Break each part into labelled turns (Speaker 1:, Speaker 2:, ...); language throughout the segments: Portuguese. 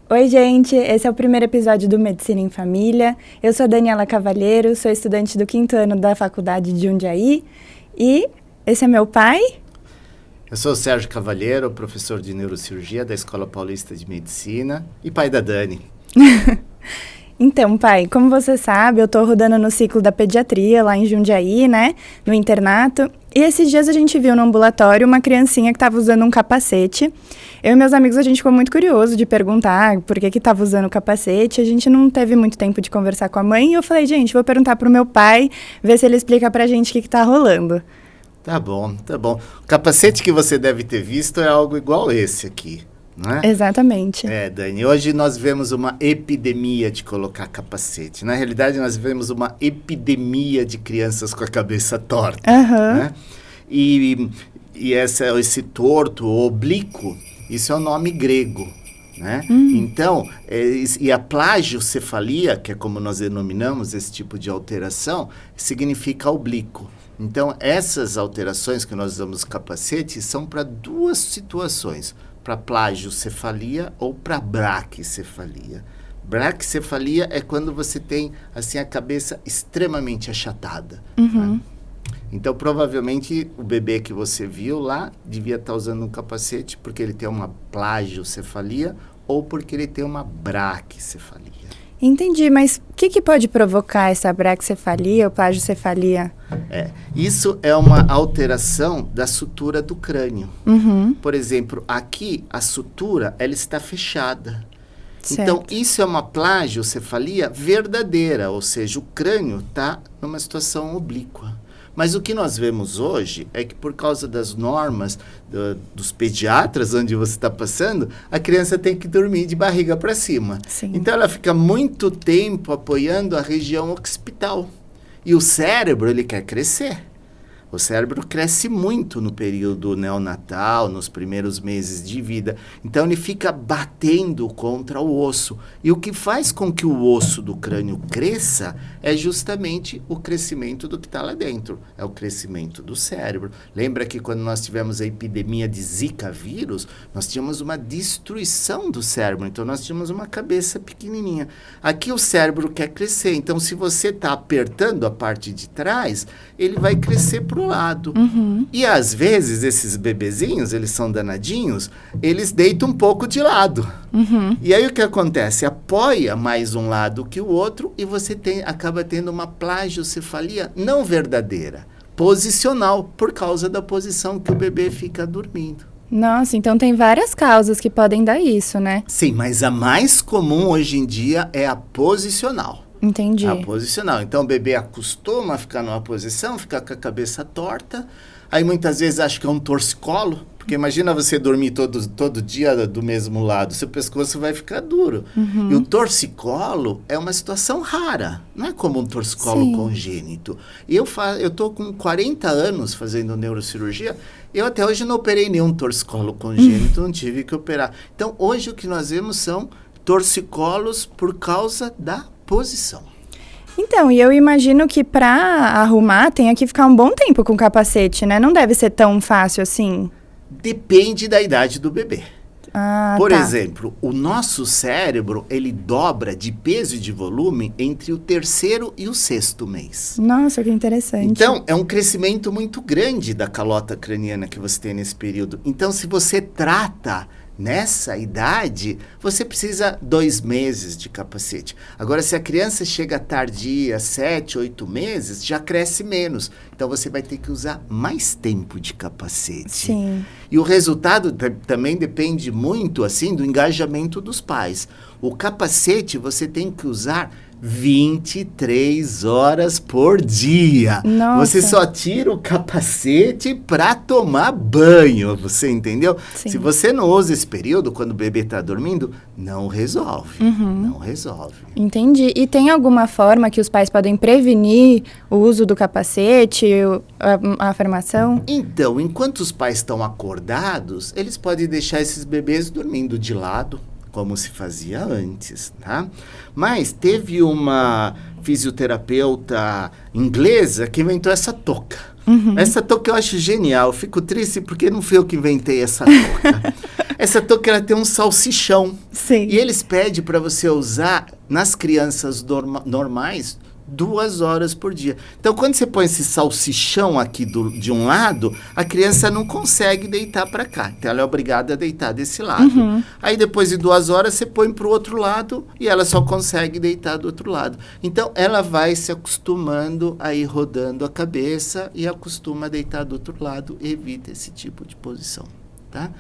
Speaker 1: Oi, gente! Esse é o primeiro episódio do Medicina em Família. Eu sou a Daniela Cavalheiro, sou estudante do 5º ano da Faculdade de Jundiaí e esse é meu pai.
Speaker 2: Eu sou o Sérgio Cavalheiro, professor de Neurocirurgia da Escola Paulista de Medicina e pai da Dani.
Speaker 1: Então, pai, como você sabe, eu tô rodando no ciclo da pediatria lá em Jundiaí, né, no internato. E esses dias a gente viu no ambulatório uma criancinha que estava usando um capacete. Eu e meus amigos, a gente ficou muito curioso de perguntar por que estava usando o capacete. A gente não teve muito tempo de conversar com a mãe e eu falei, gente, vou perguntar pro meu pai, ver se ele explica pra gente o que tá rolando.
Speaker 2: Tá bom, tá bom. O capacete que você deve ter visto é algo igual esse aqui, não é?
Speaker 1: Exatamente.
Speaker 2: É, Dani, hoje nós vemos uma epidemia de colocar capacete. Na realidade, nós vemos uma epidemia de crianças com a cabeça torta. Né? E esse torto, oblíquo, isso é um nome grego. Né? Então, e a plagiocefalia, que é como nós denominamos esse tipo de alteração, significa oblíquo. Então, essas alterações que nós usamos capacete são para duas situações, para plagiocefalia ou para braquicefalia. Braquicefalia é quando você tem assim a cabeça extremamente achatada. Né? Então, provavelmente, o bebê que você viu lá devia estar usando um capacete porque ele tem uma plagiocefalia ou porque ele tem uma braquicefalia.
Speaker 1: Entendi, mas o que pode provocar essa braquicefalia ou plagiocefalia?
Speaker 2: Isso é uma alteração da sutura do crânio. Por exemplo, aqui a sutura ela está fechada. Certo. Então, isso é uma plagiocefalia verdadeira, ou seja, o crânio está numa situação oblíqua. Mas o que nós vemos hoje é que por causa das normas dos pediatras onde você está passando, a criança tem que dormir de barriga para cima.
Speaker 1: Sim.
Speaker 2: Então ela fica muito tempo apoiando a região occipital. E o cérebro, ele quer crescer. O cérebro cresce muito no período neonatal, nos primeiros meses de vida. Então, ele fica batendo contra o osso. E o que faz com que o osso do crânio cresça é justamente o crescimento do que está lá dentro. É o crescimento do cérebro. Lembra que quando nós tivemos a epidemia de Zika vírus, nós tínhamos uma destruição do cérebro. Então, nós tínhamos uma cabeça pequenininha. Aqui o cérebro quer crescer. Então, se você está apertando a parte de trás, ele vai crescer para o lado. E às vezes esses bebezinhos, eles são danadinhos, eles deitam um pouco de lado. E aí o que acontece? Apoia mais um lado que o outro e você acaba tendo uma plagiocefalia não verdadeira, posicional, por causa da posição que o bebê fica dormindo.
Speaker 1: Nossa, então tem várias causas que podem dar isso, né?
Speaker 2: Sim, mas a mais comum hoje em dia é a posicional.
Speaker 1: Entendi.
Speaker 2: A posicional. Então, o bebê acostuma a ficar numa posição, ficar com a cabeça torta. Aí, muitas vezes, acha que é um torcicolo. Porque imagina você dormir todo dia do mesmo lado. Seu pescoço vai ficar duro. E o torcicolo é uma situação rara. Não é como um torcicolo congênito. E eu estou com 40 anos fazendo neurocirurgia. Eu até hoje não operei nenhum torcicolo congênito. Não tive que operar. Então, hoje o que nós vemos são torcicolos por causa da posição.
Speaker 1: Então, e eu imagino que para arrumar tenha que ficar um bom tempo com o capacete, né? Não deve ser tão fácil assim.
Speaker 2: Depende da idade do bebê. Por
Speaker 1: tá.
Speaker 2: exemplo, o nosso cérebro, ele dobra de peso e de volume entre o 3º e o 6º mês.
Speaker 1: Nossa, que interessante.
Speaker 2: Então, é um crescimento muito grande da calota craniana que você tem nesse período. Então, se você trata nessa idade, você precisa 2 meses de capacete. Agora, se a criança chega tardia, 7, 8 meses, já cresce menos. Então, você vai ter que usar mais tempo de capacete.
Speaker 1: Sim.
Speaker 2: E o resultado também depende muito, assim, do engajamento dos pais. O capacete você tem que usar 23 horas por dia.
Speaker 1: Nossa.
Speaker 2: Você só tira o capacete para tomar banho, você entendeu?
Speaker 1: Sim.
Speaker 2: Se você não usa esse período, quando o bebê está dormindo, não resolve. Não resolve.
Speaker 1: Entendi. E tem alguma forma que os pais podem prevenir o uso do capacete, a afirmação?
Speaker 2: Então, enquanto os pais estão acordados, eles podem deixar esses bebês dormindo de lado, como se fazia antes, tá? Mas teve uma fisioterapeuta inglesa que inventou essa touca. Essa touca eu acho genial. Eu fico triste porque não fui eu que inventei essa touca. Essa touca ela tem um salsichão.
Speaker 1: Sim.
Speaker 2: E eles pedem para você usar nas crianças normais 2 horas por dia. Então, quando você põe esse salsichão aqui de um lado, a criança não consegue deitar para cá. Então, ela é obrigada a deitar desse lado. Aí, depois de 2 horas, você põe para o outro lado e ela só consegue deitar do outro lado. Então, ela vai se acostumando a ir rodando a cabeça e acostuma a deitar do outro lado e evita esse tipo de posição, tá?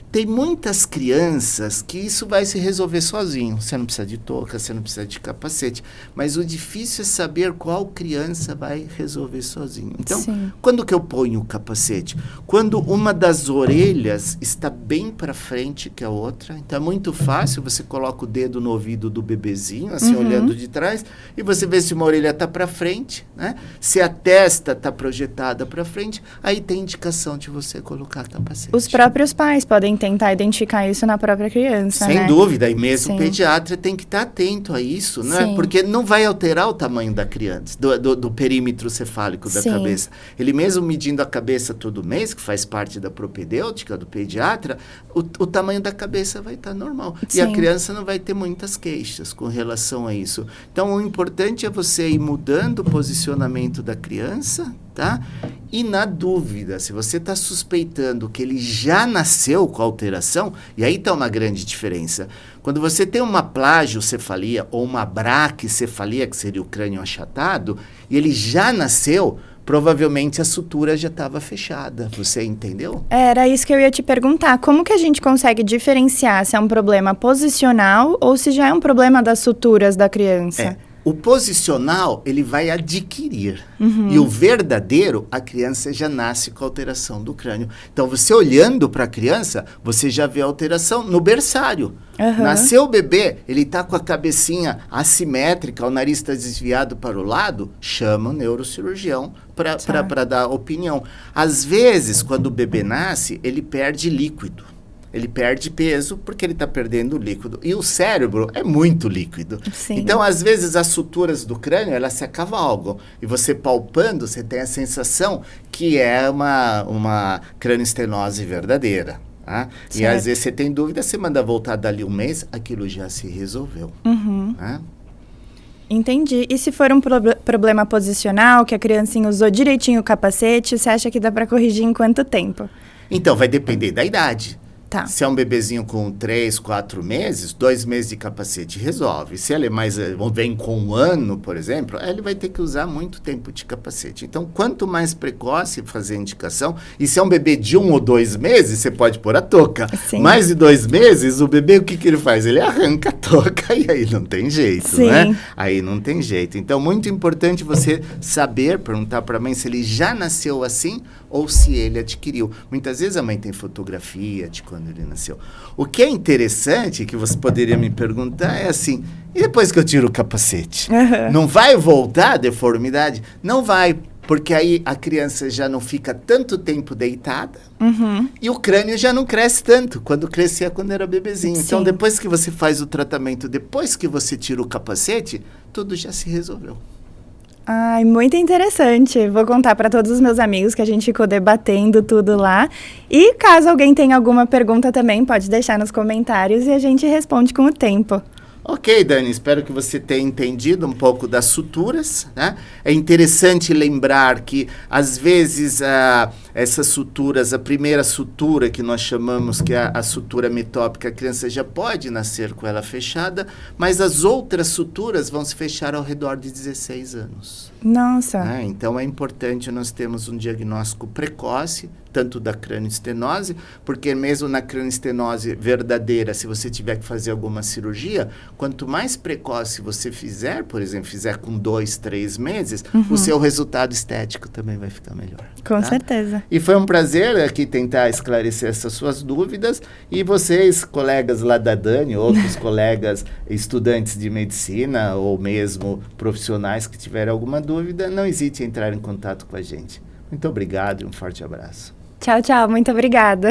Speaker 2: Tem muitas crianças que isso vai se resolver sozinho. Você não precisa de touca, você não precisa de capacete. Mas o difícil é saber qual criança vai resolver sozinho. Então, quando que eu ponho o capacete? Quando uma das orelhas está bem para frente que a outra. Então, é muito fácil. Você coloca o dedo no ouvido do bebezinho, assim, olhando de trás, e você vê se uma orelha está para frente, né? Se a testa está projetada para frente, aí tem indicação de você colocar capacete.
Speaker 1: Os próprios pais podem tentar identificar isso na própria criança,
Speaker 2: Sem dúvida, e mesmo o pediatra tem que estar atento a isso, né? Porque não vai alterar o tamanho da criança, do perímetro cefálico da cabeça. Ele mesmo medindo a cabeça todo mês, que faz parte da propedêutica do pediatra, o tamanho da cabeça vai estar normal. E a criança não vai ter muitas queixas com relação a isso. Então, o importante é você ir mudando o posicionamento da criança, tá? E na dúvida, se você está suspeitando que ele já nasceu com alteração, e aí está uma grande diferença. Quando você tem uma plagiocefalia ou uma braquicefalia, que seria o crânio achatado, e ele já nasceu, provavelmente a sutura já estava fechada. Você entendeu?
Speaker 1: Era isso que eu ia te perguntar. Como que a gente consegue diferenciar se é um problema posicional ou se já é um problema das suturas da criança?
Speaker 2: O posicional, ele vai adquirir. E o verdadeiro, a criança já nasce com alteração do crânio. Então, você olhando para a criança, você já vê a alteração no berçário. Nasceu o bebê, ele está com a cabecinha assimétrica, o nariz está desviado para o lado, chama o neurocirurgião para dar opinião. Às vezes, quando o bebê nasce, ele perde líquido. Ele perde peso porque ele está perdendo líquido. E o cérebro é muito líquido. Então, às vezes, as suturas do crânio, elas se acavalgam. E você palpando, você tem a sensação que é uma cranioestenose verdadeira. Tá? E às vezes você tem dúvida, você manda voltar dali um mês, aquilo já se resolveu. Tá?
Speaker 1: Entendi. E se for um problema posicional, que a criancinha usou direitinho o capacete, você acha que dá para corrigir em quanto tempo?
Speaker 2: Então, vai depender da idade.
Speaker 1: Tá.
Speaker 2: Se é um bebezinho com 3, 4 meses, 2 meses de capacete resolve. Se ele é vem com 1 ano, por exemplo, ele vai ter que usar muito tempo de capacete. Então, quanto mais precoce fazer a indicação, e se é um bebê de 1 ou 2 meses, você pode pôr a touca. Mais de 2 meses, o bebê, o que ele faz? Ele arranca a touca e aí não tem jeito, né? Aí não tem jeito. Então, muito importante você saber, perguntar para a mãe se ele já nasceu assim ou se ele adquiriu. Muitas vezes a mãe tem fotografia de quando ele nasceu. O que é interessante, que você poderia me perguntar, é assim, e depois que eu tiro o capacete? Não vai voltar a deformidade? Não vai, porque aí a criança já não fica tanto tempo deitada e o crânio já não cresce tanto, quando crescia quando era bebezinho. Então, depois que você faz o tratamento, depois que você tira o capacete, tudo já se resolveu.
Speaker 1: Ai, muito interessante. Vou contar para todos os meus amigos que a gente ficou debatendo tudo lá. E caso alguém tenha alguma pergunta também, pode deixar nos comentários e a gente responde com o tempo.
Speaker 2: Ok, Dani, espero que você tenha entendido um pouco das suturas, né? É interessante lembrar que, às vezes, essas suturas, a primeira sutura que nós chamamos, que é a sutura metópica, a criança já pode nascer com ela fechada, mas as outras suturas vão se fechar ao redor de 16 anos.
Speaker 1: Nossa!
Speaker 2: Então, é importante nós termos um diagnóstico precoce, tanto da cranioestenose, porque mesmo na cranioestenose verdadeira, se você tiver que fazer alguma cirurgia, quanto mais precoce você fizer, por exemplo, fizer com 2, 3 meses, o seu resultado estético também vai ficar melhor.
Speaker 1: Com certeza.
Speaker 2: E foi um prazer aqui tentar esclarecer essas suas dúvidas, e vocês, colegas lá da Dani, outros colegas estudantes de medicina, ou mesmo profissionais que tiverem alguma dúvida, não hesite em entrar em contato com a gente. Muito obrigado e um forte abraço.
Speaker 1: Tchau, tchau. Muito obrigada.